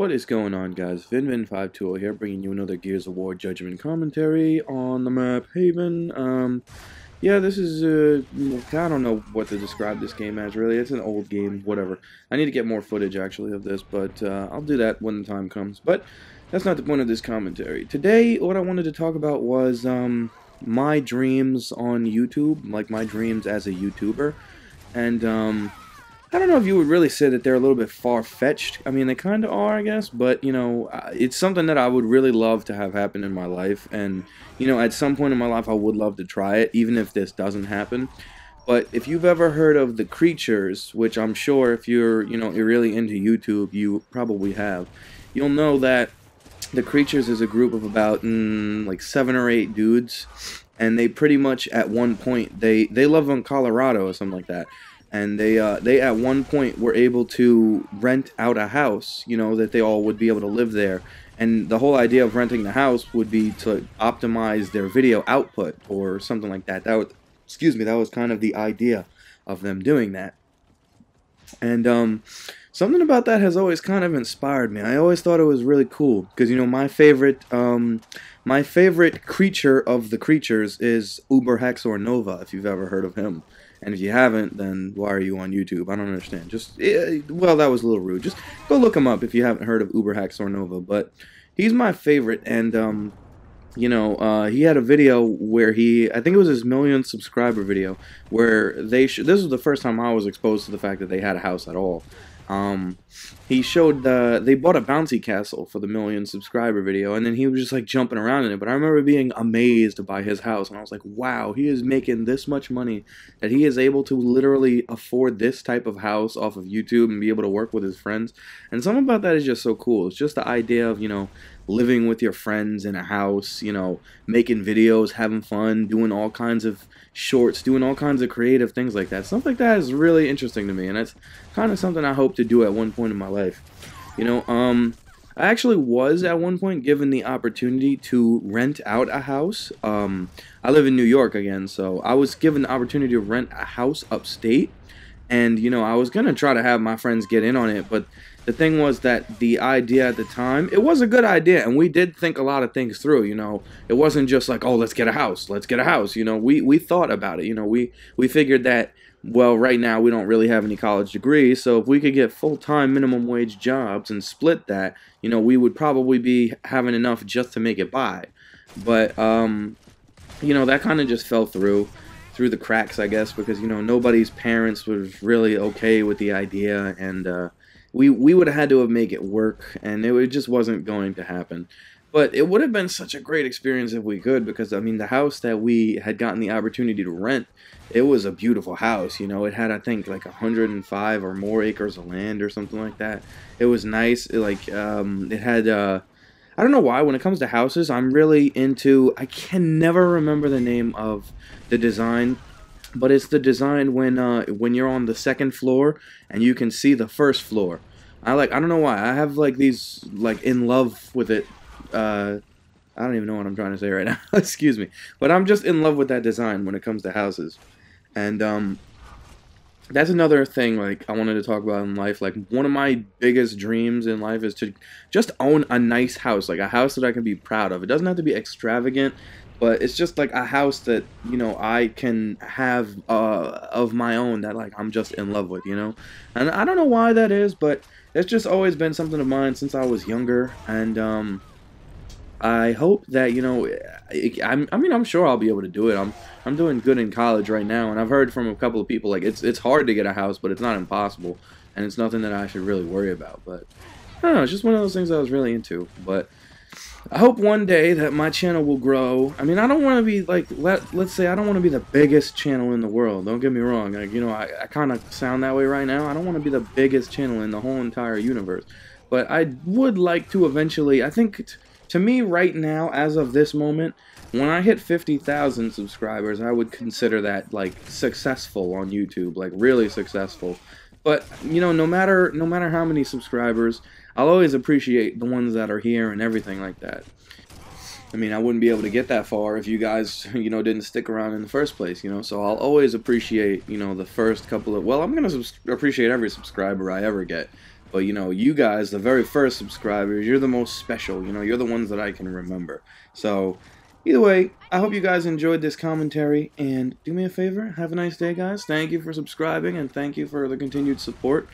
What is going on, guys? VinVin520 here, bringing you another Gears of War Judgment commentary on the map Haven. Yeah, this is, I don't know what to describe this game as, really. It's an old game, whatever. I need to get more footage, actually, of this, but I'll do that when the time comes. But that's not the point of this commentary. Today, what I wanted to talk about was, my dreams on YouTube, like my dreams as a YouTuber. And, I don't know if you would really say that they're a little bit far-fetched. I mean, they kind of are, I guess, but, you know, it's something that I would really love to have happen in my life, and, you know, at some point in my life, I would love to try it, even if this doesn't happen. But if you've ever heard of The Creatures, which I'm sure if you're really into YouTube, you probably have, you'll know that The Creatures is a group of about, like 7 or 8 dudes, and they pretty much, at one point, they live in Colorado or something like that. And they at one point were able to rent out a house, you know, that they all would be able to live there. And the whole idea of renting the house would be to optimize their video output or something like that. That was kind of the idea of them doing that. And something about that has always kind of inspired me. I always thought it was really cool because, you know, my favorite creature of the creatures is Uber Hexor Nova, if you've ever heard of him. And if you haven't, then why are you on YouTube? I don't understand. Well, that was a little rude. Just go look him up if you haven't heard of Uber Hexor Nova. But he's my favorite, and you know, he had a video where I think it was his 1,000,000 subscriber video, where this was the first time I was exposed to the fact that they had a house at all. He showed they bought a bouncy castle for the 1,000,000 subscriber video, and then he was just like jumping around in it. But I remember being amazed by his house, and I was like, wow, he is making this much money that he is able to literally afford this type of house off of YouTube and be able to work with his friends. And something about that is just so cool. It's just the idea of, you know, living with your friends in a house, you know, making videos, having fun, doing all kinds of shorts, doing all kinds of creative things like that. Stuff like that is really interesting to me, and that's kind of something I hope to do at one point in my life. You know, I actually was at one point given the opportunity to rent out a house. I live in New York again, so I was given the opportunity to rent a house upstate, and, you know, I was gonna try to have my friends get in on it, but the thing was that the idea at the time, it was a good idea, and we did think a lot of things through, you know. It wasn't just like, oh, let's get a house, you know. We thought about it, you know. We figured that, well, right now we don't really have any college degrees, so if we could get full-time minimum wage jobs and split that, you know, we would probably be having enough just to make it by. But, you know, that kind of just fell through the cracks, I guess, because, you know, nobody's parents was really okay with the idea, and, we would have had to have made it work, and it just wasn't going to happen. But it would have been such a great experience if we could, because, I mean, the house that we had gotten the opportunity to rent, it was a beautiful house, you know. It had, I think, like 105 or more acres of land or something like that. It was nice. It had, I don't know why, when it comes to houses, I'm really into, I can never remember the name of the design, but it's the design when you're on the second floor and you can see the first floor. I don't know why, I have like these, like, in love with it. I don't even know what I'm trying to say right now. Excuse me. But I'm just in love with that design when it comes to houses. And that's another thing, like, I wanted to talk about in life. Like, one of my biggest dreams in life is to just own a nice house, like a house that I can be proud of. It doesn't have to be extravagant, but it's just like a house that, you know, I can have of my own that, like, I'm just in love with, you know. And I don't know why that is, but it's just always been something of mine since I was younger. And I hope that, you know, I mean, I'm sure I'll be able to do it. I'm doing good in college right now, and I've heard from a couple of people, like, it's hard to get a house, but it's not impossible, and it's nothing that I should really worry about. But I don't know, it's just one of those things I was really into. But I hope one day that my channel will grow. I mean, I don't want to be, like, let's say I don't want to be the biggest channel in the world. Don't get me wrong. Like, you know, I kind of sound that way right now. I don't want to be the biggest channel in the whole entire universe. But I would like to eventually, I think, to me right now, as of this moment, when I hit 50,000 subscribers, I would consider that, like, successful on YouTube, like, really successful. But, you know, no matter how many subscribers, I'll always appreciate the ones that are here and everything like that. I mean, I wouldn't be able to get that far if you guys, you know, didn't stick around in the first place, you know. So I'll always appreciate, you know, the first couple of, well, I'm going to appreciate every subscriber I ever get. But, you know, you guys, the very first subscribers, you're the most special. You know, you're the ones that I can remember. So, either way, I hope you guys enjoyed this commentary. And do me a favor, have a nice day, guys. Thank you for subscribing, and thank you for the continued support.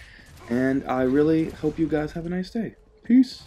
And I really hope you guys have a nice day. Peace.